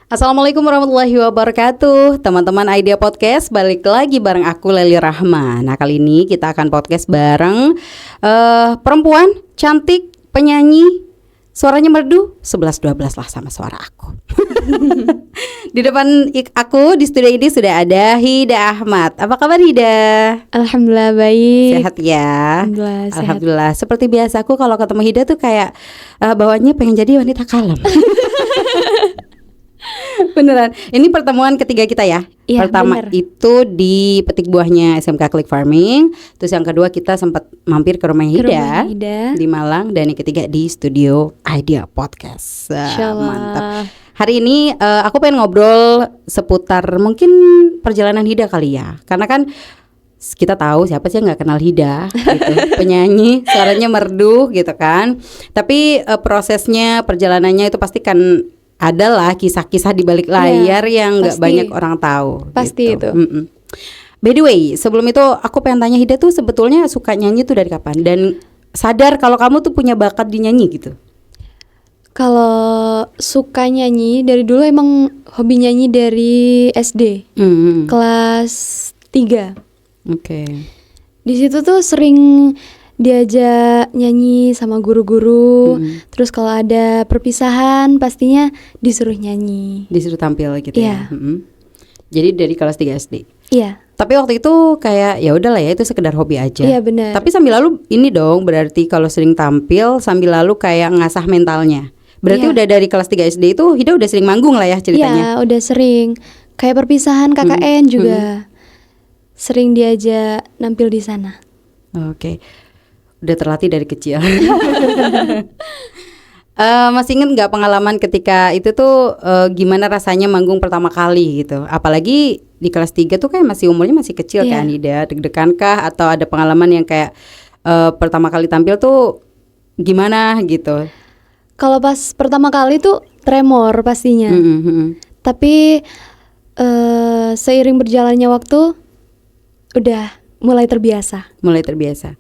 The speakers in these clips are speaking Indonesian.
Assalamualaikum warahmatullahi wabarakatuh. Teman-teman Idea Podcast, balik lagi bareng aku Leli Rahma. Nah, kali ini kita akan podcast bareng perempuan cantik, penyanyi, suaranya merdu 11-12 lah sama suara aku. Di depan aku di studio ini sudah ada Hida Ahmad. Apa kabar Hida? Alhamdulillah baik. Sehat ya? Alhamdulillah sehat. Alhamdulillah. Seperti biasa aku kalau ketemu Hida tuh kayak bawaannya pengen jadi wanita kalem. Beneran. Ini pertemuan ketiga kita ya. Iya, Pertama bener. itu di Petik Buahnya SMK Click Farming. Terus yang kedua kita sempat mampir ke rumah Ke Hida rumah Hida. di Malang. Dan yang ketiga di studio Idea Podcast. Insyaallah. Mantap. Hari ini aku pengen ngobrol seputar mungkin perjalanan Hida kali ya. Karena kan kita tahu siapa sih yang nggak kenal Hida gitu. Penyanyi suaranya merdu gitu kan. Tapi prosesnya perjalanannya itu pasti kan adalah kisah-kisah di balik layar yang nggak pasti. banyak orang tahu. Pasti gitu. itu. By the way, sebelum itu aku pengen tanya Hida tuh sebetulnya suka nyanyi tuh dari kapan? Dan sadar kalau kamu tuh punya bakat di nyanyi gitu? Kalau suka nyanyi dari dulu emang hobi nyanyi dari SD. Kelas 3. Oke. Di situ tuh sering diajak nyanyi sama guru-guru. Terus kalau ada perpisahan pastinya disuruh nyanyi. Disuruh tampil gitu ya. Iya. Jadi dari kelas 3 SD. Iya. Tapi waktu itu kayak ya udahlah ya itu sekedar hobi aja. Iya benar. Tapi sambil lalu ini dong berarti kalau sering tampil sambil lalu kayak ngasah mentalnya. Berarti Iya. udah dari kelas 3 SD itu Hida udah sering manggung lah ya ceritanya. Iya, udah sering. Kayak perpisahan KKN juga. Sering diajak nampil di sana. Oke. Udah terlatih dari kecil. Masih inget nggak pengalaman ketika itu tuh gimana rasanya manggung pertama kali gitu? Apalagi di kelas 3 tuh kayak masih umurnya masih kecil Iya. kan Hida. Deg-degan kah atau ada pengalaman yang kayak pertama kali tampil tuh gimana gitu? Kalau pas pertama kali tuh tremor pastinya. Tapi seiring berjalannya waktu udah mulai terbiasa. Mulai terbiasa.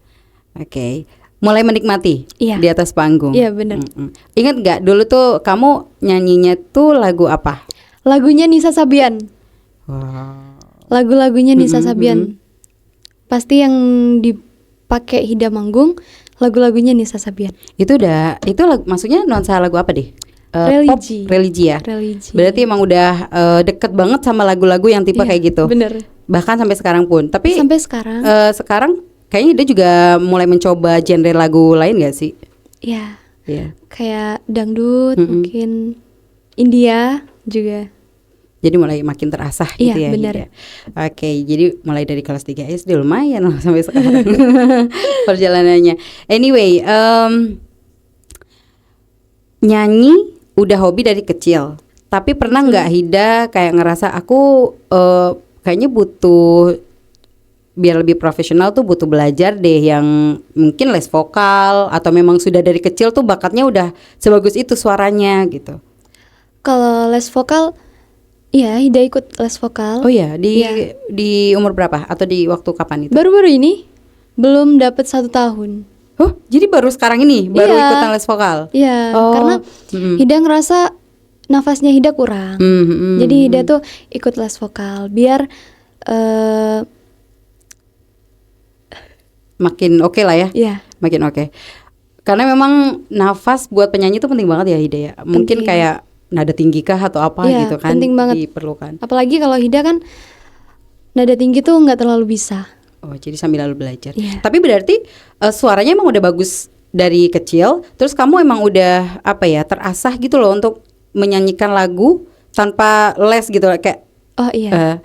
Oke. Mulai menikmati Iya. di atas panggung. Iya benar. Ingat nggak dulu tuh kamu nyanyinya tuh lagu apa? Lagunya Nisa Sabian. Wow. Lagu-lagunya Nisa Sabian. Pasti yang dipakai Hida manggung lagu-lagunya Nisa Sabian. Itu maksudnya nuansa lagu apa deh? Religi. Pop, religi ya. Religi. Berarti emang udah deket banget sama lagu-lagu yang tipe Iya, kayak gitu. Bener. Bahkan sampai sekarang pun. Tapi Sampai sekarang. sekarang kayaknya dia juga mulai mencoba genre lagu lain gak sih? Ya, Iya. kayak dangdut, mungkin India juga. Jadi mulai makin terasah gitu Iya, ya. benar. Hida. Oke, jadi mulai dari kelas 3 SD lumayan lah sampai sekarang perjalanannya. Anyway, nyanyi udah hobi dari kecil. Tapi pernah nggak Hida kayak ngerasa aku kayaknya butuh biar lebih profesional tuh butuh belajar deh yang mungkin les vokal atau memang sudah dari kecil tuh bakatnya udah sebagus itu suaranya gitu. Kalau les vokal, iya Hida ikut les vokal. Oh ya, Iya. di umur berapa atau di waktu kapan itu? Baru-baru ini belum dapat 1 tahun. Oh, jadi baru sekarang ini baru Iya. ikutan les vokal. Iya, Oh. karena Hida ngerasa nafasnya Hida kurang. Jadi Hida tuh ikut les vokal biar Makin oke lah ya. ya Makin oke. Karena memang nafas buat penyanyi itu penting banget ya Hida ya. Mungkin Penting. kayak nada tinggi kah atau apa Iya, gitu kan penting banget. diperlukan. apalagi kalau Hida kan nada tinggi tuh nggak terlalu bisa. Oh, jadi sambil lalu belajar. Iya. Tapi berarti suaranya emang udah bagus dari kecil. Terus kamu emang udah apa ya terasah gitu loh untuk menyanyikan lagu tanpa les gitu kayak Oh iya,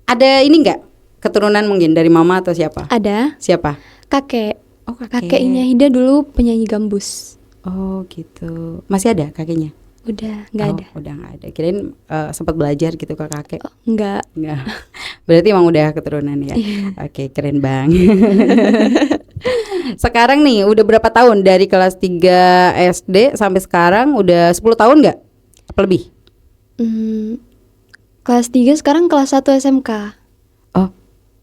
ada ini nggak keturunan mungkin dari mama atau siapa? ada Siapa? kakek. Oh, kakek. Kakeknya Hida dulu penyanyi gambus. Oh gitu. Masih ada kakeknya? Udah nggak Oh, ada. udah nggak ada. Kirain sempat belajar gitu ke kakek. Oh, nggak. Nggak. Berarti emang udah keturunan ya. Oke, keren bang. Sekarang nih udah berapa tahun dari kelas 3 SD sampai sekarang udah 10 tahun nggak? Apa lebih? Kelas 3 sekarang kelas 1 SMK. Oh,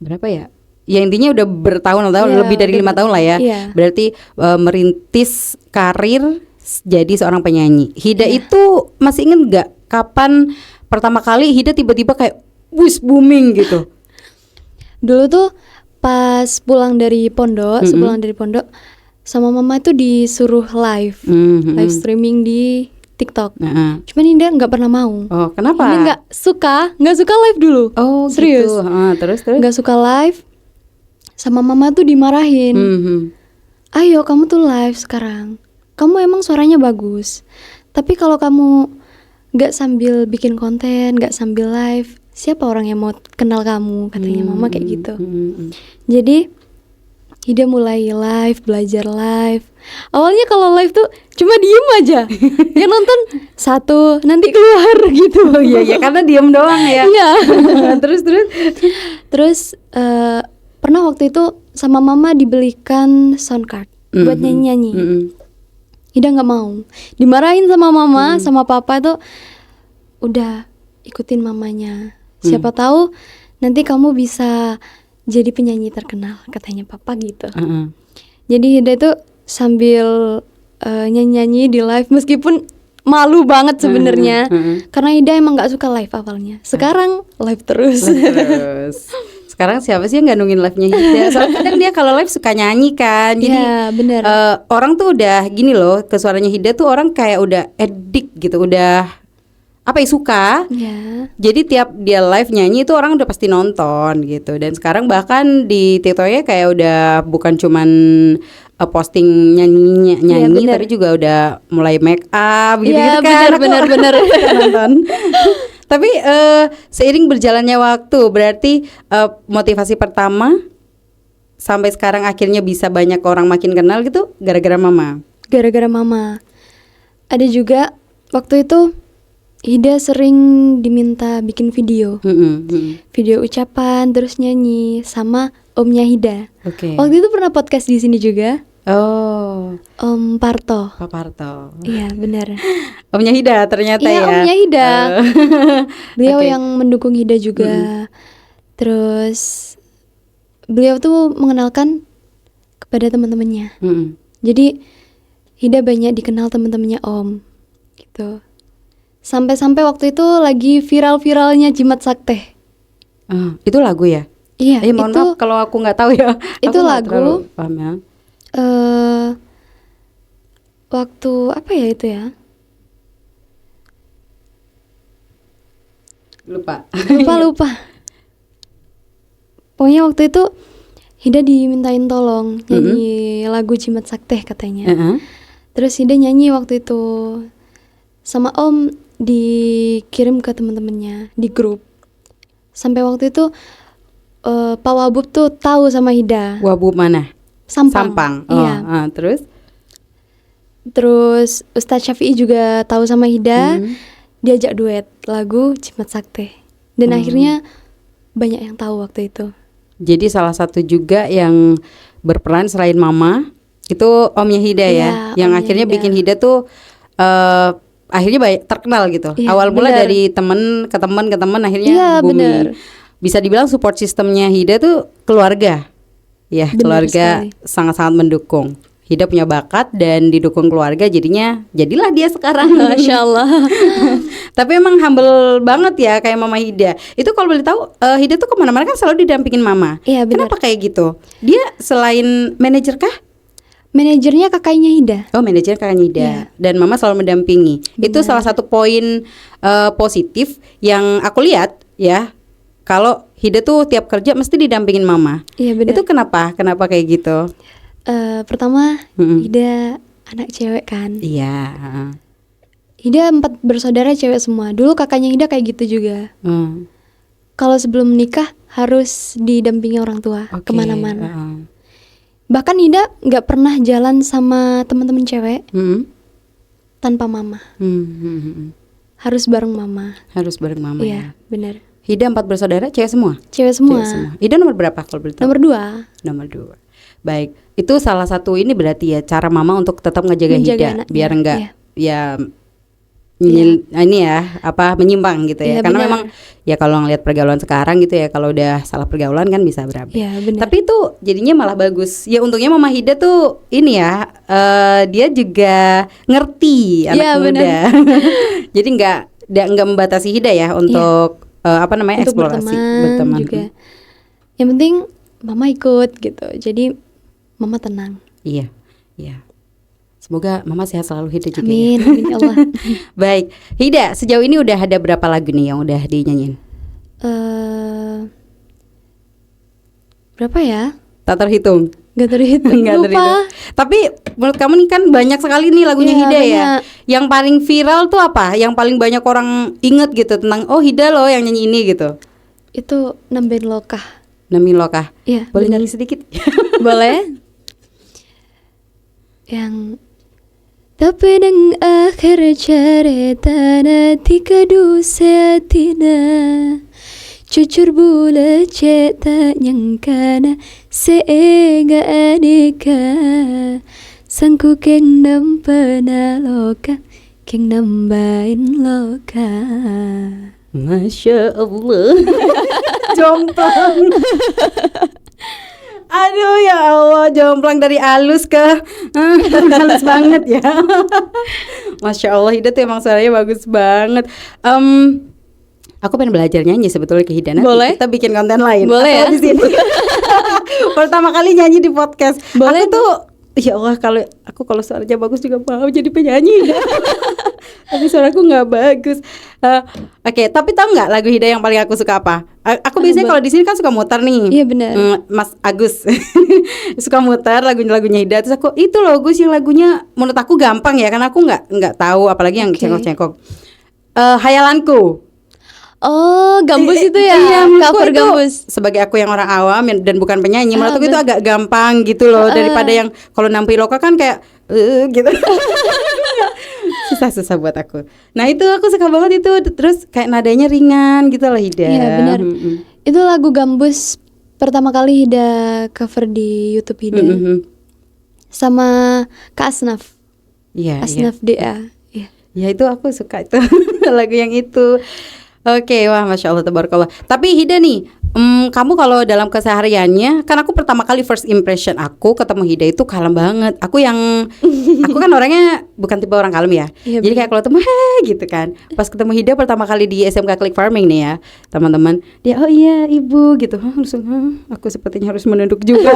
berapa ya? Ya intinya udah bertahun-tahun, Iya, lebih dari 5 tahun lah ya. Iya. Berarti merintis karir jadi seorang penyanyi. Hida Iya. itu masih inget nggak kapan pertama kali Hida tiba-tiba kayak wis booming gitu? Dulu tuh pas pulang dari pondok, sepulang dari pondok, sama mama itu disuruh live streaming di TikTok. Cuman Indah nggak pernah mau. Oh, kenapa? Indah nggak suka live dulu. Oh, serius. Gitu. Terus? Nggak suka live. Sama mama tuh dimarahin. Ayo kamu tuh live sekarang. Kamu emang suaranya bagus. Tapi kalau kamu nggak sambil bikin konten, nggak sambil live, siapa orang yang mau kenal kamu? Katanya mama kayak gitu. Jadi Hida mulai live, belajar live. Awalnya kalau live tuh cuma diem aja. Yang nonton satu, nanti keluar gitu. Oh iya, karena diem doang ya. Iya. Terus pernah waktu itu sama mama dibelikan sound card buat nyanyi-nyanyi. Hida nggak mau. Dimarahin sama mama, sama papa tuh udah ikutin mamanya. Siapa tahu nanti kamu bisa jadi penyanyi terkenal, katanya papa gitu. Jadi Hida tuh sambil nyanyi-nyanyi di live meskipun malu banget sebenarnya. Karena Hida emang nggak suka live awalnya. Sekarang live terus. Sekarang siapa sih yang nggak nungguin live-nya Hida? Soalnya kadang dia kalau live suka nyanyi kan. Jadi ya, bener. Orang tuh udah gini loh, ke suaranya Hida tuh orang kayak udah addict gitu, udah apa ya, suka. Jadi tiap dia live nyanyi itu orang udah pasti nonton gitu. Dan sekarang bahkan di TikToknya kayak udah bukan cuman posting nyanyi tapi juga udah mulai make up gitu kan. Bener. Nonton. Tapi seiring berjalannya waktu, berarti motivasi pertama sampai sekarang akhirnya bisa banyak orang makin kenal gitu gara-gara mama. Gara-gara mama. Ada juga waktu itu Hida sering diminta bikin video. Video ucapan terus nyanyi sama omnya Hida. Waktu itu pernah podcast di sini juga. Oh, Om Parto. Pak Parto. Iya, benar. Omnya Hida ternyata ya. Iya, omnya Hida. Beliau yang mendukung Hida juga. Terus beliau tuh mengenalkan kepada teman-temannya. Jadi Hida banyak dikenal teman-temannya Om. Gitu. Sampai-sampai waktu itu lagi viral-viralnya Jimat Sakti. Itu lagu ya? Iya, mohon maaf kalau aku nggak tahu ya. Itu lagu. Paham ya. Waktu apa ya itu ya? Lupa. Pokoknya waktu itu Hida dimintain tolong nyanyi lagu Jimat Sakti katanya. Terus Hida nyanyi waktu itu sama Om, dikirim ke teman-temannya di grup. Sampai waktu itu Pak Wabub tuh tahu sama Hida. Wabub mana? Sampang. Iya. Terus Ustadz Syafi'i juga tahu sama Hida. Diajak duet lagu Jimat Sakti. Dan akhirnya banyak yang tahu waktu itu. Jadi salah satu juga yang berperan selain mama itu omnya Hida ya, yang akhirnya bikin Hida tuh akhirnya terkenal gitu. Awal mula dari teman ke teman akhirnya booming. Bisa dibilang support sistemnya Hida tuh keluarga. Ya, keluarga sangat-sangat mendukung. Hida punya bakat dan didukung keluarga, jadilah dia sekarang. Masya Allah. Tapi emang humble banget ya kayak mama Hida. Itu kalau boleh tahu Hida tuh kemana-mana kan selalu didampingin mama. Iya, benar. Kenapa kayak gitu? Dia selain manajer kah? Manajernya kakaknya Hida. Oh, manajer kakaknya Hida. Yeah. Dan mama selalu mendampingi. Benar. Itu salah satu poin positif yang aku lihat ya. Kalau Hida tuh tiap kerja mesti didampingin mama. Iya, benar. Itu kenapa? Kenapa kayak gitu? Pertama, Hida anak cewek kan. Iya. Hida 4 bersaudara cewek semua. Dulu kakaknya Hida kayak gitu juga. Kalau sebelum menikah harus didampingi orang tua kemana-mana. Bahkan Hida nggak pernah jalan sama teman-teman cewek tanpa mama. Harus bareng mama. Iya, benar. Hida 4 bersaudara cewek semua? Cewek semua. Hida nomor berapa kalau boleh tahu? Nomor 2. Nomor 2. Baik, itu salah satu ini berarti ya cara mama untuk tetap ngejaga Hida anaknya, biar enggak ini ya menyimpang gitu ya. Karena benar. memang ya kalau ngelihat pergaulan sekarang gitu ya, kalau udah salah pergaulan kan bisa berabe. Tapi itu jadinya malah bagus. Ya untungnya mama Hida tuh ini ya dia juga ngerti anak muda. Jadi nggak membatasi Hida ya untuk Untuk eksplorasi berteman juga. Yang penting mama ikut gitu. Jadi mama tenang. Iya, iya. Semoga mama sehat selalu Hida juga. Amin, ya. amin ya Allah. Baik, Hida, sejauh ini udah ada berapa lagu nih yang udah dinyanyiin? Berapa ya? Tak terhitung. Gak terhitung. Nggak Lupa. terhitung. Tapi menurut kamu nih kan banyak sekali nih lagunya Iya, Hida ya. banyak. Yang paling viral tuh apa? Yang paling banyak orang inget gitu tentang oh Hida loh yang nyanyi ini gitu. Itu Namben Lokah. Nami Lokah. Iya, Boleh benar. nyanyi sedikit? Boleh? Yang tapi nang akhir cerita nanti kedua setina jujur bula cerita yang kana seega anika sangku keng nampana loka keng nambain loka. Masya Allah. Jomplang. Aduh ya Allah, jomplang dari halus ke halus banget ya. Masya Allah, Hida tuh emang suaranya bagus banget. Aku pengen belajar nyanyi sebetulnya ke Hida. Nanti Boleh? kita bikin konten lain. Boleh Atau ya? di sini. Pertama kali nyanyi di podcast. Boleh Aku tuh ya Allah, kalau suaranya bagus juga mau jadi penyanyi. Tapi suaraku nggak bagus. Oke, tapi tahu nggak lagu Hida yang paling aku suka apa? Aku biasanya kalau di sini kan suka muter nih. Iya, benar. Mas Agus suka muter lagunya Hida. Terus aku itu loh Gus yang lagunya menurut aku gampang ya, karena aku nggak tahu apalagi yang Oke. cengkok-cengkok. Hayalanku. Oh, gambus itu ya, Iya, menurutku cover itu gambus. sebagai aku yang orang awam dan bukan penyanyi, menurut aku itu bener. agak gampang gitu loh daripada yang kalau Nampi Loka kan kayak gitu. Susah buat aku. Nah itu aku suka banget itu. Terus kayak nadanya ringan gitu loh Hida. Iya, benar. Itu lagu gambus pertama kali Hida cover di YouTube Hida sama Kak Asnaf. Iya. Asnaf DA. Iya. Ya itu aku suka itu lagu yang itu. Oke, wah Masya Allah tabarakallah. Tapi Hida nih, kamu kalau dalam kesehariannya, kan aku pertama kali first impression aku ketemu Hida itu kalem banget. Aku kan orangnya bukan tipe orang kalem ya. Iya, Jadi kayak kalau ketemu gitu kan. Pas ketemu Hida pertama kali di SMK Click Farming nih ya, teman-teman. Dia oh iya ibu gitu. Langsung aku sepertinya harus menunduk juga.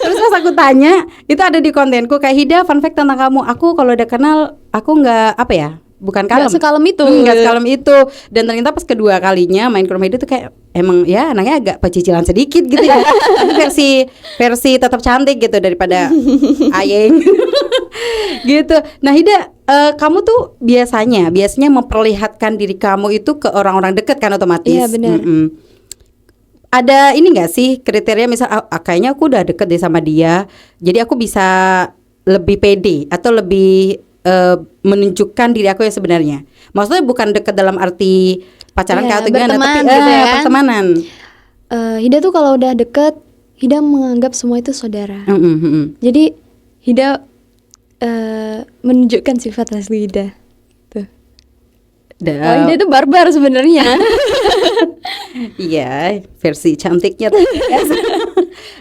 Terus pas aku tanya, itu ada di kontenku kayak Hida fun fact tentang kamu. Aku kalau udah kenal, aku nggak apa ya? Bukan kalem. Nggak sekalem itu. Nggak sekalem itu. Dan ternyata pas kedua kalinya main ke rumah Hida tuh kayak emang ya anaknya agak pecicilan sedikit gitu ya. Tapi versi tetap cantik gitu daripada Ayeng. Gitu. Nah Hida, kamu tuh biasanya memperlihatkan diri kamu itu ke orang-orang dekat kan otomatis. Iya, benar. Ada ini nggak sih kriteria misal kayaknya aku udah deket deh sama dia, jadi aku bisa lebih pede atau lebih menunjukkan diri aku yang sebenarnya. Maksudnya bukan deket dalam arti pacaran Iya, atau gimana, tapi berteman gitu ya kan? pertemanan. Hida tuh kalau udah deket, Hida menganggap semua itu saudara. Jadi Hida menunjukkan sifat asli Hida. Tuh. Hida itu barbar sebenarnya. Iya, versi cantiknya.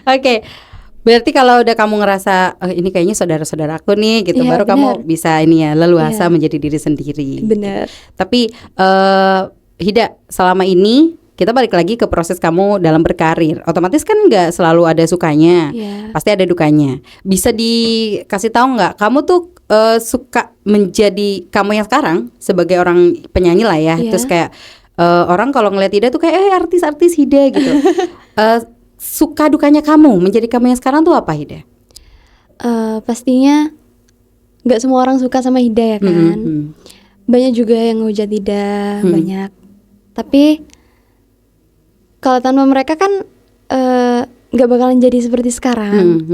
Oke. Berarti kalau udah kamu ngerasa ini kayaknya saudara-saudara aku nih gitu, Iya, baru benar. kamu bisa ini ya leluasa Iya. menjadi diri sendiri. Benar. Tapi Hida, selama ini kita balik lagi ke proses kamu dalam berkarir. Otomatis kan nggak selalu ada sukanya, Iya. pasti ada dukanya. Bisa dikasih tahu nggak, kamu tuh suka menjadi kamu yang sekarang sebagai orang penyanyi lah ya. Iya. Terus kayak orang kalau ngeliat Hida tuh kayak artis-artis Hida gitu. Suka dukanya kamu menjadi kamu yang sekarang tuh apa Hida? Pastinya nggak semua orang suka sama Hida ya kan. Banyak juga yang ngehujat Hida, banyak. Tapi kalau tanpa mereka kan nggak bakalan jadi seperti sekarang.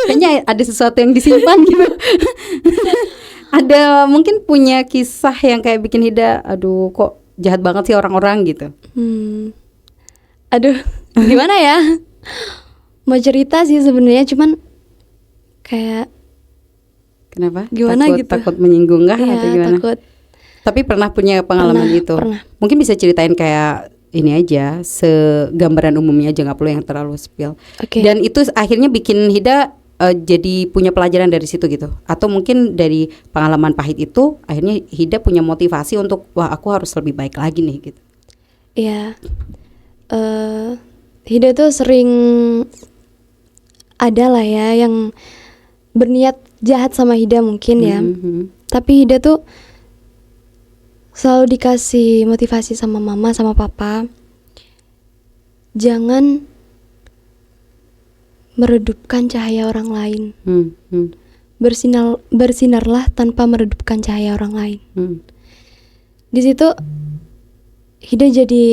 Kayaknya ada sesuatu yang disimpan gitu. Ada mungkin punya kisah yang kayak bikin Hida, aduh kok jahat banget sih orang-orang gitu. Aduh, gimana ya? Mau cerita sih sebenarnya, cuman kayak Kenapa? Gimana takut, gitu? Takut menyinggung kah ya atau gimana? takut. Tapi pernah punya pengalaman itu? Pernah. Mungkin bisa ceritain kayak ini aja, segambaran umumnya aja, nggak perlu yang terlalu spill. Oke. Dan itu akhirnya bikin Hida jadi punya pelajaran dari situ gitu, atau mungkin dari pengalaman pahit itu akhirnya Hida punya motivasi untuk wah aku harus lebih baik lagi nih gitu. Iya. Hida tuh sering ada lah ya yang berniat jahat sama Hida mungkin ya. Tapi Hida tuh selalu dikasih motivasi sama mama sama papa. Jangan meredupkan cahaya orang lain. Bersinarlah tanpa meredupkan cahaya orang lain. Di situ Hida jadi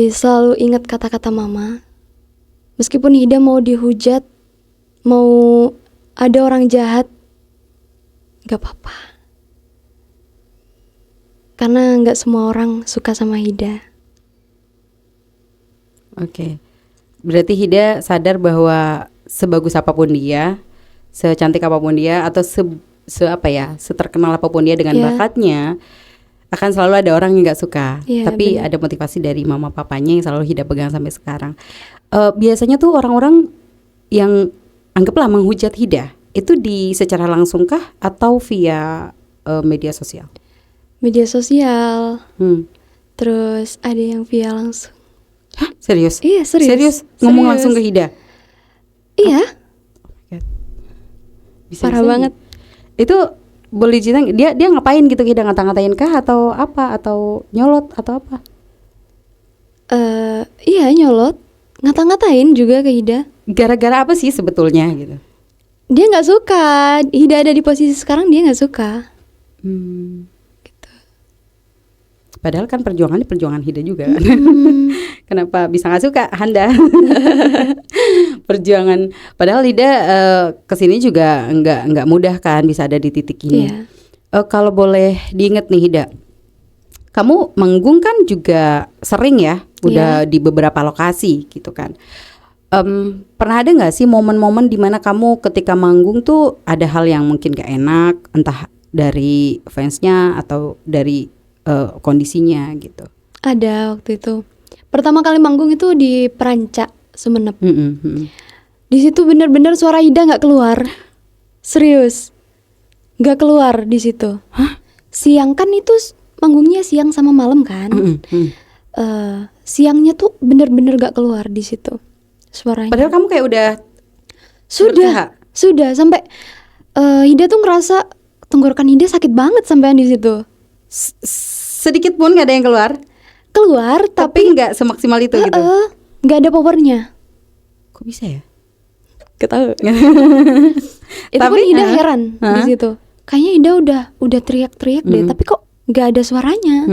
selalu ingat kata-kata mama. Meskipun Hida mau dihujat, mau ada orang jahat, gak apa-apa. Karena gak semua orang suka sama Hida. Oke. Berarti Hida sadar bahwa sebagus apapun dia, secantik apapun dia, atau seterkenal apapun dia dengan bakatnya, akan selalu ada orang yang gak suka. Tapi bener. Ada motivasi dari mama papanya yang selalu Hida pegang sampai sekarang. Biasanya tuh orang-orang yang anggaplah menghujat Hida itu secara langsung kah atau via media sosial? Media sosial. Terus ada yang via langsung. Hah? Serius? Iya, serius. Ngomong langsung ke Hida? Iya. Bisa parah banget. Itu boleh cerita dia ngapain gitu, Hida ngata-ngatain kah atau apa, atau nyolot atau apa? Iya nyolot, ngata-ngatain juga ke Hida. Gara-gara apa sih sebetulnya gitu? Dia nggak suka Hida ada di posisi sekarang, dia nggak suka. Gitu. Padahal kan perjuangannya perjuangan Hida juga kan. Kenapa bisa nggak suka Handa? Perjuangan. Padahal Hida kesini juga nggak mudah kan bisa ada di titik ini. Kalau boleh diingat nih Hida, kamu manggung kan juga sering ya, udah di beberapa lokasi gitu kan. Pernah ada nggak sih momen-momen dimana kamu ketika manggung tuh ada hal yang mungkin gak enak, entah dari fansnya atau dari kondisinya gitu? Ada waktu itu. Pertama kali manggung itu di Peranca, Sumenep. Di situ bener-bener suara Hida nggak keluar, serius, nggak keluar di situ. Hah? Siang kan itu manggungnya siang sama malam kan. Siangnya tuh bener-bener nggak keluar di situ suaranya. Padahal kamu kayak udah sudah sampai Hida tuh ngerasa tenggorokan Hida sakit banget sampean di situ. Sedikit pun nggak ada yang keluar, tapi nggak semaksimal itu gitu. Nggak ada powernya. Kok bisa ya? Ketahu. Itu Tapi pun Hida heran di situ. Kayaknya Hida udah teriak-teriak deh, tapi kok nggak ada suaranya.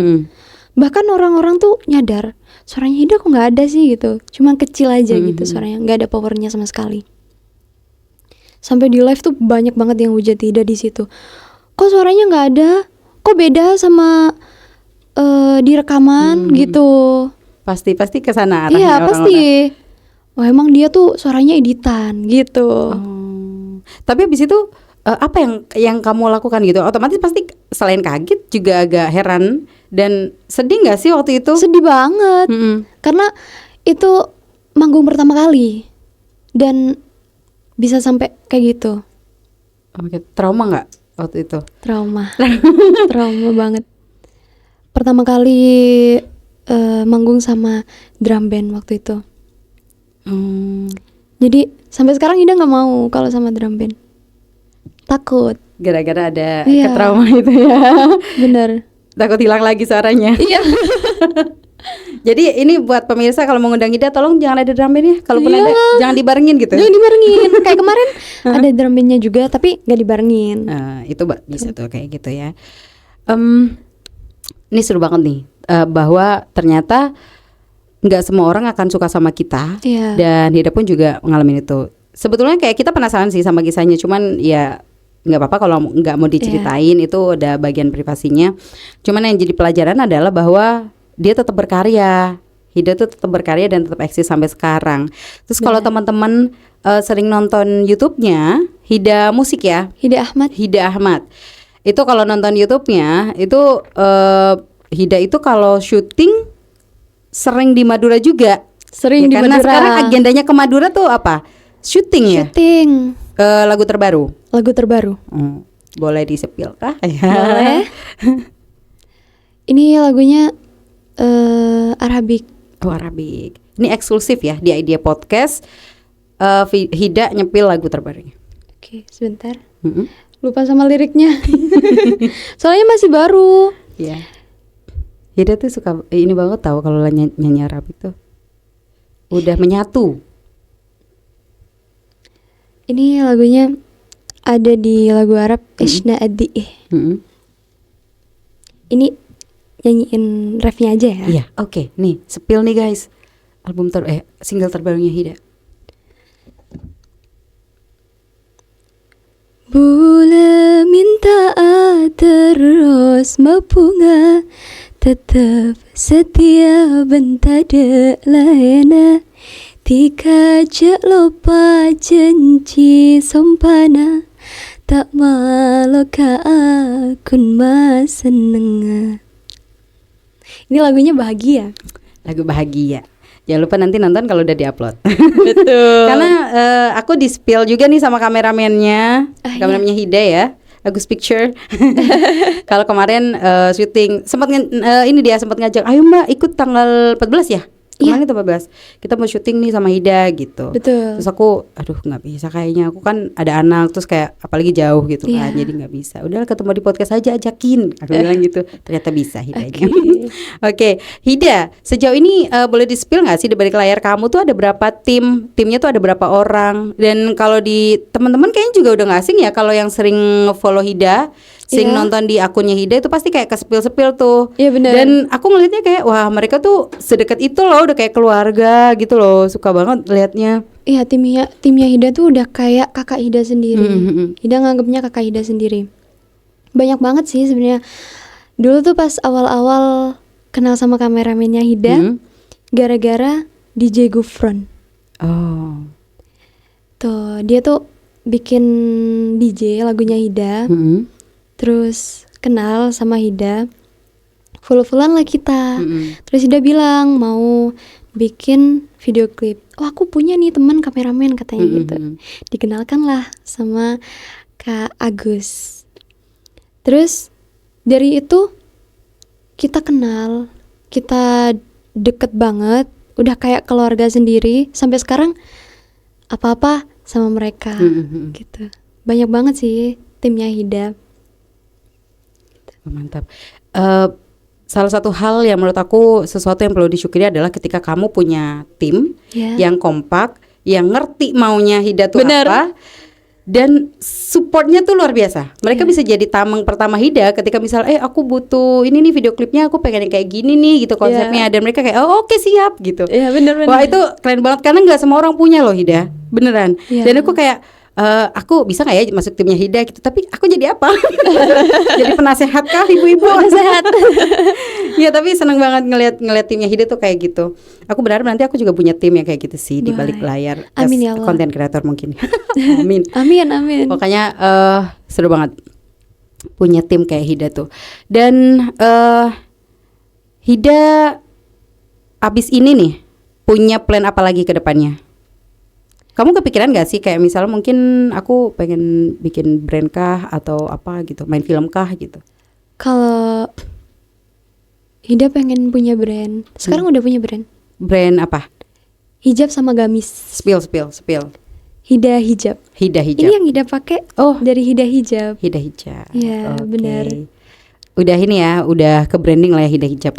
Bahkan orang-orang tuh nyadar suaranya Hida kok nggak ada sih gitu. Cuma kecil aja gitu suaranya, nggak ada powernya sama sekali. Sampai di live tuh banyak banget yang hujat Hida di situ. Kok suaranya nggak ada? Kok beda sama di rekaman gitu? Pasti kesana arahnya. Iya pasti. Wah emang dia tuh suaranya editan gitu. Tapi abis itu apa yang kamu lakukan gitu? Otomatis pasti selain kaget juga agak heran dan sedih nggak sih waktu itu? Sedih banget. Karena itu manggung pertama kali dan bisa sampai kayak gitu. Oke, trauma nggak waktu itu? Trauma banget. Pertama kali manggung sama drum band waktu itu. Jadi sampai sekarang Hida nggak mau kalau sama drum band. Takut. Gara-gara ada trauma itu ya. Bener. Takut hilang lagi suaranya. Iya. Jadi ini buat pemirsa kalau mau ngundang Hida tolong jangan ada drum band ya. Kalaupun ada jangan dibarengin gitu. Jangan dibarengin. Kayak kemarin ada drum bandnya juga tapi nggak dibarengin. Itu bisa tuh kayak gitu ya. Ini seru banget nih bahwa ternyata nggak semua orang akan suka sama kita. Dan Hida pun juga mengalami itu. Sebetulnya kayak kita penasaran sih sama kisahnya, cuman ya nggak apa-apa kalau nggak mau diceritain, itu udah bagian privasinya. Cuman yang jadi pelajaran adalah bahwa dia tetap berkarya. Hida tuh tetap berkarya dan tetap eksis sampai sekarang. Terus kalau teman-teman sering nonton YouTube-nya Hida Musik ya, Hida Ahmad. Itu kalau nonton YouTube-nya itu Hida itu kalau syuting sering di Madura juga. Sering di Karena Madura. sekarang agendanya ke Madura tuh apa? Syuting ya? Syuting Lagu terbaru. lagu terbaru. Boleh disepil kah? Boleh. Ini lagunya Arabic. Oh, Arabik. Ini eksklusif ya di Idea Podcast. Hida nyepil lagu terbarunya. Oke, sebentar. Lupa sama liriknya. Soalnya masih baru. Iya. Hida tuh suka ini banget tahu kalau nyanyi Arabik tuh. Udah menyatu. Ini lagunya ada di lagu Arab Ishna Addi'ih. Ini nyanyiin refnya aja ya. Iya, oke. Nih, sepil nih guys. Single terbarunya Hida. Boleh minta terus mapunga tetap setia bentada laena tika jak lupa janji sompana tak maloka akun mas seneng. Ini lagunya bahagia. Lagu bahagia. Jangan lupa nanti nonton kalau udah diupload. Betul. Karena aku di spill juga nih sama kameramennya, kameramennya Hida ya, Agus Picture. Kalau kemarin syuting sempat ini dia sempat ngajak, ayo Mbak ikut tanggal 14 ya. Kemarin itu 14. Kita mau syuting nih sama Hida gitu. Betul. Terus aku, aduh nggak bisa kayaknya. Aku kan ada anak, terus kayak apalagi jauh gitu kan, jadi nggak bisa. Udah ketemu di podcast aja, ajakin. Aku bilang gitu. Ternyata bisa Hidanya. Oke, Hida. Sejauh ini boleh di-spill nggak sih di balik layar kamu tuh ada berapa tim? Timnya tuh ada berapa orang? Dan kalau di teman-teman kayaknya juga udah nggak asing ya. Kalau yang sering follow Hida, sering nonton di akunnya Hida itu pasti kayak kesepil-sepil tuh. Iya benar. Dan aku ngelihatnya kayak wah mereka tuh sedekat itu loh, udah kayak keluarga gitu loh. Suka banget liatnya. Iya, timnya Hida tuh udah kayak kakak Hida sendiri. Hida nganggapnya kakak Hida sendiri. Banyak banget sih sebenarnya. Dulu tuh pas awal-awal kenal sama kameramennya Hida, gara-gara DJ Gufron. Oh. Tuh, dia tuh bikin DJ lagunya Hida. Terus kenal sama Hida, follow-followan lah kita. Terus Hida bilang mau bikin video klip. Oh aku punya nih teman kameramen katanya gitu. Dikenalkan lah sama Kak Agus. Terus dari itu kita kenal, kita deket banget, udah kayak keluarga sendiri. Sampai sekarang apa-apa sama mereka gitu. Banyak banget sih timnya Hida. Mantap. Salah satu hal yang menurut aku sesuatu yang perlu disyukuri adalah ketika kamu punya tim yang kompak, yang ngerti maunya Hida tuh apa, dan supportnya tuh luar biasa. Mereka bisa jadi tameng pertama Hida ketika misal, aku butuh ini nih video klipnya, aku pengen kayak gini nih gitu konsepnya, dan mereka kayak oke, siap gitu. Iya benar. Wah itu keren banget karena nggak semua orang punya loh Hida, beneran. Dan aku kayak aku bisa nggak ya masuk timnya Hida gitu, tapi aku jadi apa? Jadi penasehat kah ibu-ibu? Penasehat. Ya tapi seneng banget ngeliat timnya Hida tuh kayak gitu. Aku berharap nanti aku juga punya tim yang kayak gitu sih di balik layar. Amin ya Allah. Konten kreator mungkin. Amin. Amin. Pokoknya seru banget punya tim kayak Hida tuh. Dan Hida abis ini nih punya plan apa lagi ke depannya? Kamu kepikiran gak sih kayak misalnya mungkin aku pengen bikin brand kah atau apa gitu, main film kah gitu? Kalau Hida pengen punya brand, sekarang udah punya brand. Brand apa? Hijab sama gamis. Spill. Hida hijab. Hida hijab. Ini yang Hida pakai. Dari Hida hijab. Hida hijab. Iya, benar. Udah ini ya, udah ke branding lah ya Hida hijab.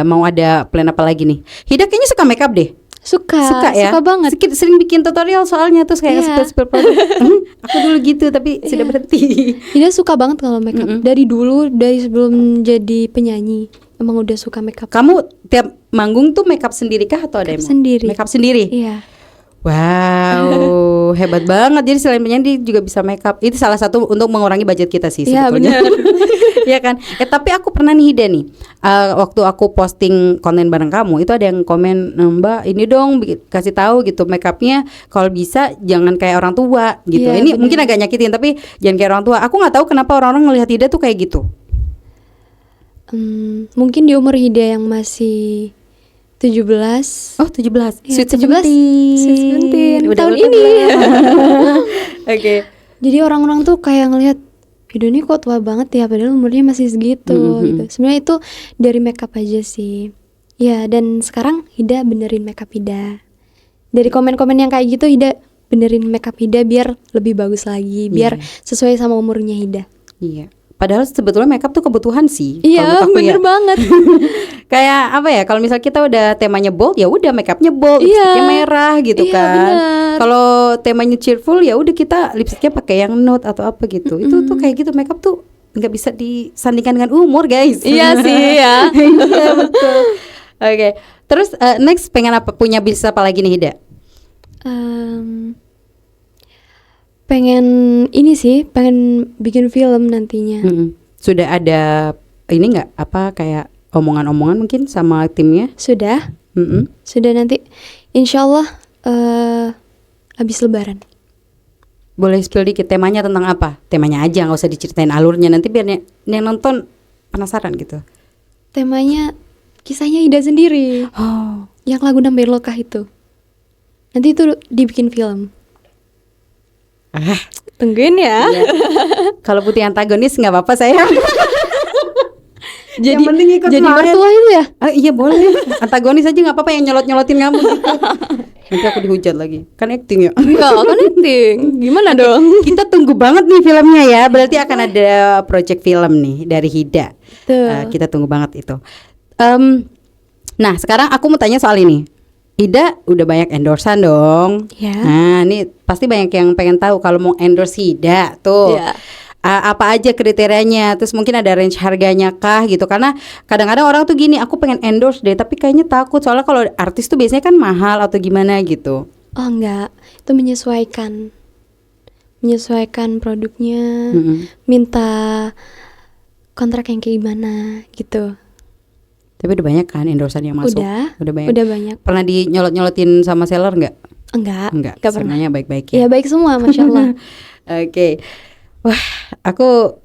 Mau ada plan apa lagi nih? Hida kayaknya suka makeup deh. Suka ya? Suka banget. Sering bikin tutorial soalnya terus kayak spill produk. Aku dulu gitu tapi sudah berhenti. Hida suka banget kalau makeup. Dari dulu, dari sebelum jadi penyanyi, emang udah suka makeup. Kamu tiap manggung tuh makeup sendiri kah atau ada yang sendiri? Makeup sendiri. Iya. Wow, hebat banget. Jadi selain penyanyi juga bisa makeup. Itu salah satu untuk mengurangi budget kita sih sebetulnya. Iya kan. Tapi aku pernah nih Hida nih. Waktu aku posting konten bareng kamu, itu ada yang komen, Mbak ini dong kasih tahu gitu makeupnya kalau bisa jangan kayak orang tua gitu. Ini mungkin agak nyakitin tapi jangan kayak orang tua. Aku nggak tahu kenapa orang-orang ngelihat Hida tuh kayak gitu. Mungkin di umur Hida yang masih 17. Oh 17, Ya, Sweet 17. 17. Sweet 17 Udah tahun udah ini. Oke. Jadi orang-orang tuh kayak ngelihat Hida ini kok tua banget ya, padahal umurnya masih segitu gitu. Sebenarnya itu dari makeup aja sih. Ya, dan sekarang Hida benerin makeup Hida. Dari komen-komen yang kayak gitu, Hida benerin makeup Hida biar lebih bagus lagi, biar sesuai sama umurnya Hida. Iya. Padahal sebetulnya makeup tuh kebutuhan sih. Iya, kalau menurut aku bener ya. banget. Kayak apa ya? Kalau misal kita udah temanya bold, ya udah makeupnya bold, Iya. lipstiknya merah gitu Iya, kan. bener. Kalau temanya cheerful, ya udah kita lipstiknya pakai yang nude atau apa gitu. Itu tuh kayak gitu, makeup tuh nggak bisa disandingkan dengan umur, guys. Iya sih ya. Iya betul. Oke. Terus next pengen apa, punya bisnis apa lagi nih Hida? Pengen ini sih, pengen bikin film nantinya. Sudah ada ini nggak apa kayak omongan-omongan mungkin sama timnya? Sudah, Mm-mm. sudah nanti insya Allah habis Lebaran. Boleh spill dikit temanya tentang apa? Temanya aja, nggak usah diceritain alurnya, nanti biar yang nonton penasaran gitu. Temanya kisahnya Ida sendiri, Oh, yang lagu Nambahin Lokah itu. Nanti itu dibikin film. Tungguin ya. kalau putih antagonis nggak apa-apa saya. Jadi Yang penting ikut jadi main. mertua itu ya. Iya boleh. Antagonis aja nggak apa-apa, yang nyolot-nyolotin kamu gitu. Nanti aku dihujat lagi. Kan acting ya. Enggak, kan acting. Gimana dong? Kita tunggu banget nih filmnya ya. Berarti akan ada project film nih dari Hida. Tuh. Kita tunggu banget itu. Nah sekarang aku mau tanya soal ini. Hida udah banyak endorsean dong. Ya. Nah ini pasti banyak yang pengen tahu kalau mau endorse Hida tuh. Ya. Apa aja kriterianya, terus mungkin ada range harganya kah gitu. Karena kadang-kadang orang tuh gini, aku pengen endorse deh tapi kayaknya takut, soalnya kalau artis tuh biasanya kan mahal atau gimana gitu. Oh enggak, itu menyesuaikan produknya, minta kontrak yang kayak gimana gitu. Tapi udah banyak kan endorsean yang masuk? Udah banyak. Udah banyak. Pernah dinyolot-nyolotin sama seller nggak? Enggak pernah. Semuanya baik-baik Ya ya. baik semua, Masya Allah. Oke. Wah, aku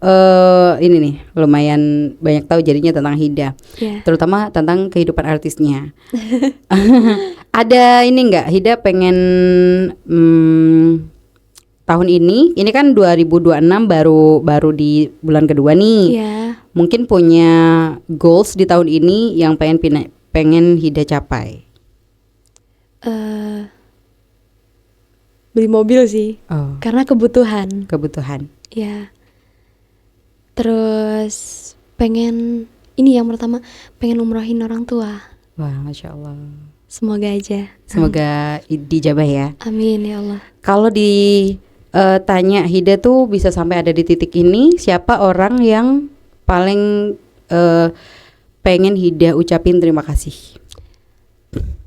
ini nih lumayan banyak tahu jadinya tentang Hida. Ya. Terutama tentang kehidupan artisnya. Ada ini nggak, Hida pengen tahun ini kan 2026 baru di bulan kedua nih. Ya. Mungkin punya goals di tahun ini yang pengen Hida capai. Beli mobil sih, Oh, karena kebutuhan. kebutuhan. Ya. Terus pengen ini yang pertama, pengen umrohin orang tua. Wah, Masya Allah. Semoga aja. Semoga dijabah ya. Amin ya Allah. Kalau ditanya Hida tuh bisa sampai ada di titik ini, siapa orang yang paling pengen Hida ucapin terima kasih?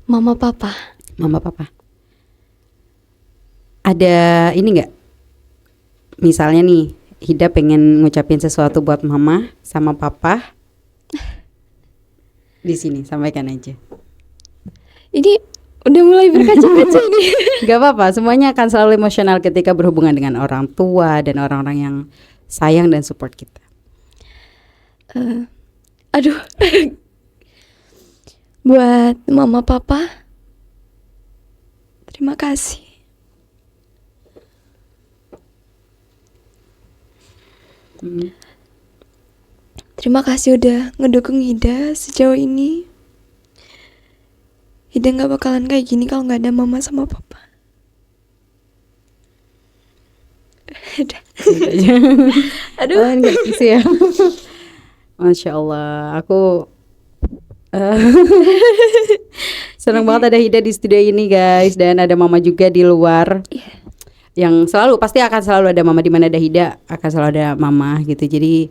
Mama papa. Mama papa. Ada ini nggak? Misalnya nih, Hida pengen ngucapin sesuatu buat mama sama papa. Di sini sampaikan aja. Ini udah mulai berkaca-kaca nih. Gak apa-apa, semuanya akan selalu emosional ketika berhubungan dengan orang tua dan orang-orang yang sayang dan support kita. Aduh. Buat mama papa, terima kasih. Terima kasih udah ngedukung Hida sejauh ini. Hida gak bakalan kayak gini kalau gak ada mama sama papa. Aduh. Oh, enggak sih ya. Masya Allah, aku senang banget ada Hida di studio ini guys, dan ada mama juga di luar. Yang pasti akan selalu ada mama, di mana ada Hida akan selalu ada mama gitu. Jadi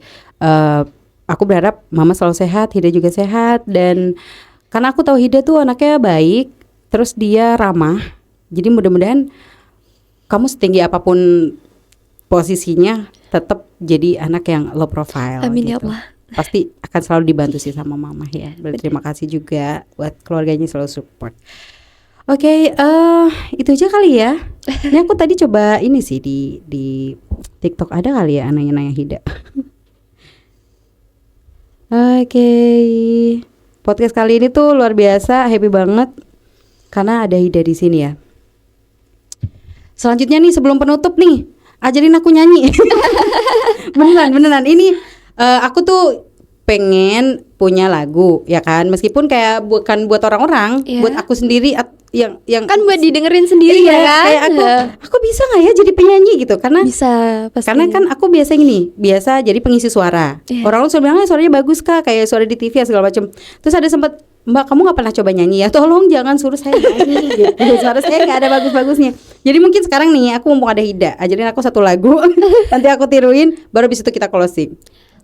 aku berharap mama selalu sehat, Hida juga sehat, dan karena aku tahu Hida tuh anaknya baik, terus dia ramah. Jadi mudah-mudahan kamu setinggi apapun posisinya tetap jadi anak yang low profile. Amin ya gitu. Allah. Pasti akan selalu dibantu sih sama mama ya. Berterima kasih juga buat keluarganya selalu support. Oke, itu aja kali ya. Ini aku tadi coba ini sih di TikTok, ada kali ya nanya-nanya Hida. Oke. Podcast kali ini tuh luar biasa, happy banget karena ada Hida di sini ya. Selanjutnya nih sebelum penutup nih, ajarin aku nyanyi. beneran. Ini aku tuh pengen punya lagu ya kan, meskipun kayak bukan buat orang-orang, buat aku sendiri yang kan buat didengerin sendiri ya kan. Kayak aku bisa nggak ya jadi penyanyi gitu, karena bisa pasti. karena kan aku biasa jadi pengisi suara. Orang selalu bilang suaranya bagus Kak, kayak suara di TV ya segala macam. Terus ada sempat, Mbak kamu nggak pernah coba nyanyi ya, tolong jangan suruh saya nyanyi gitu. Suara saya nggak ada bagus-bagusnya. Jadi mungkin sekarang nih aku mumpung ada Hida, ajarin aku satu lagu. Nanti aku tiruin, baru abis itu kita closing.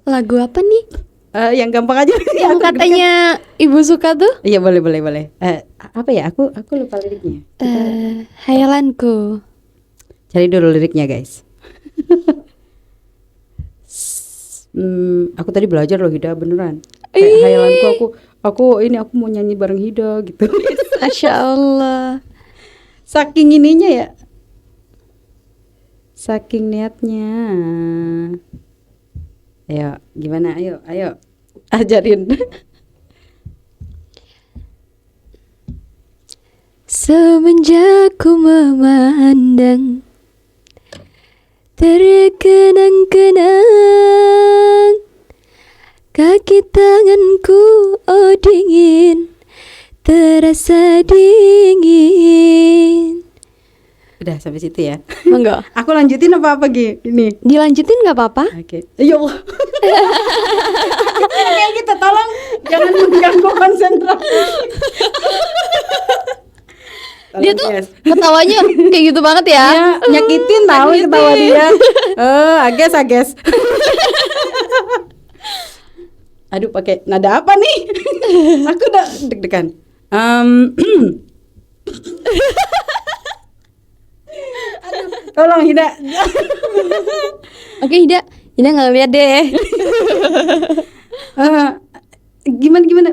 Lagu apa nih? Yang gampang aja. Yang katanya ibu suka tuh? Iya boleh. Apa ya? Aku lupa liriknya. Hayalanku. Cari dulu liriknya guys. Aku tadi belajar loh Hida, beneran. Kayak hayalanku aku mau nyanyi bareng Hida gitu. Masya Allah. Saking ininya ya, saking niatnya. Ayo gimana? Ayo ajarin. Semenjak ku memandang, terkenang-kenang kaki tanganku, oh dingin, terasa dingin. Udah sampai situ ya. Enggak. Aku lanjutin apa gini? Dilanjutin nggak apa-apa? Oke. Ya Allah. Kayak gitu, tolong jangan mengganggu konsentrasi. Dia tuh ketawanya kayak gitu banget ya. Ya, nyakitin tahu ketawa dia. Ages. Aduh, pakai nada apa nih? Aku udah deg-degan. Aduh, tolong Hida. Oke, Hida nggak lihat deh. Gimana?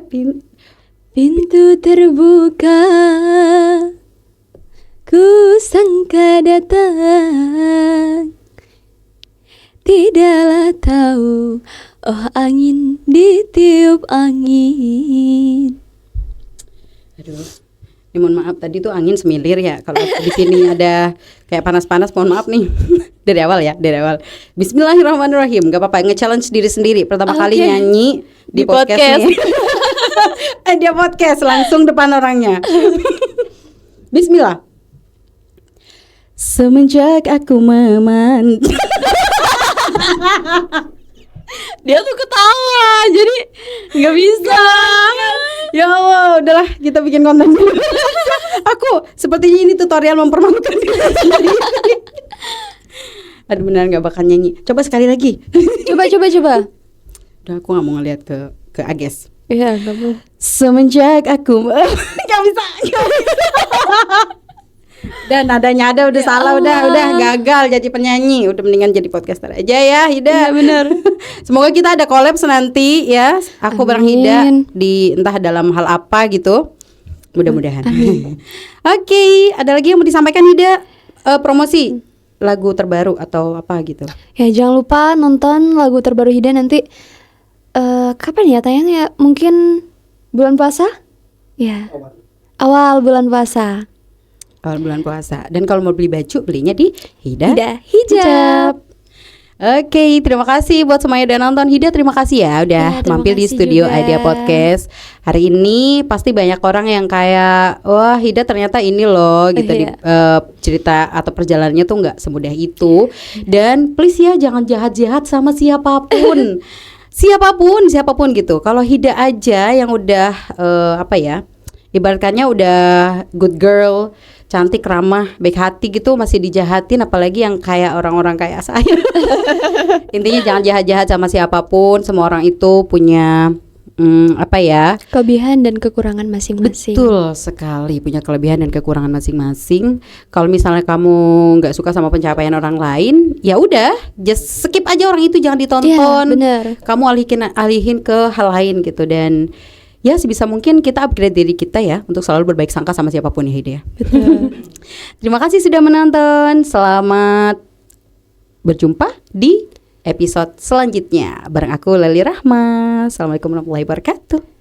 Pintu terbuka, ku sangka datang, tidaklah tahu, oh angin ditiup angin. Aduh, ini mohon maaf tadi tuh angin semilir ya. Kalau di sini ada kayak panas-panas, mohon maaf nih. Dari awal. Bismillahirrahmanirrahim. Gak apa-apa, nge-challenge diri sendiri. Pertama kali nyanyi di podcast nih. Dia podcast langsung depan orangnya. Bismillah. Semenjak aku Dia tuh ketawa, jadi nggak bisa. Ya Allah, udahlah kita bikin konten dulu. Aku sepertinya ini tutorial mempermalukan diri sendiri. Aduh beneran gak bakal nyanyi. Coba sekali lagi. Coba. Udah aku gak mau ngeliat ke Ages. Iya, nggak mau. Semenjak aku gak bisa. Dan nadanya ada udah salah, udah gagal jadi penyanyi. Udah mendingan jadi podcaster aja ya Hida. Iya bener. Semoga kita ada collab nanti ya. Aku bareng Hida di entah dalam hal apa gitu. Mudah-mudahan. Oke, ada lagi yang mau disampaikan Hida? Promosi lagu terbaru atau apa gitu? Ya jangan lupa nonton lagu terbaru Hida nanti. Kapan ya tayangnya? Mungkin bulan puasa? Ya. Awal bulan puasa. Awal bulan puasa. Dan kalau mau beli baju, belinya di Hida Hijab. Oke, terima kasih buat semuanya udah nonton. Hida terima kasih ya udah mampir di studio juga. Idea Podcast. Hari ini pasti banyak orang yang kayak wah Hida ternyata ini loh gitu di, cerita atau perjalanannya tuh nggak semudah itu. Dan please ya jangan jahat-jahat sama siapapun. siapapun gitu. Kalau Hida aja yang udah ibaratkannya udah good girl, cantik, ramah, baik hati gitu masih dijahatin, apalagi yang kayak orang-orang kayak saya. Intinya jangan jahat-jahat sama siapapun. Semua orang itu punya kelebihan dan kekurangan masing-masing. Betul sekali, punya kelebihan dan kekurangan masing-masing. Kalau misalnya kamu nggak suka sama pencapaian orang lain, ya udah, just skip aja orang itu, jangan ditonton. Ya, bener. Kamu alihin ke hal lain gitu. Dan ya sebisa mungkin kita upgrade diri kita ya untuk selalu berbaik sangka sama siapapun ya Hida. Betul. Terima kasih sudah menonton. Selamat berjumpa di episode selanjutnya bareng aku Leli Rahma. Assalamualaikum warahmatullahi wabarakatuh.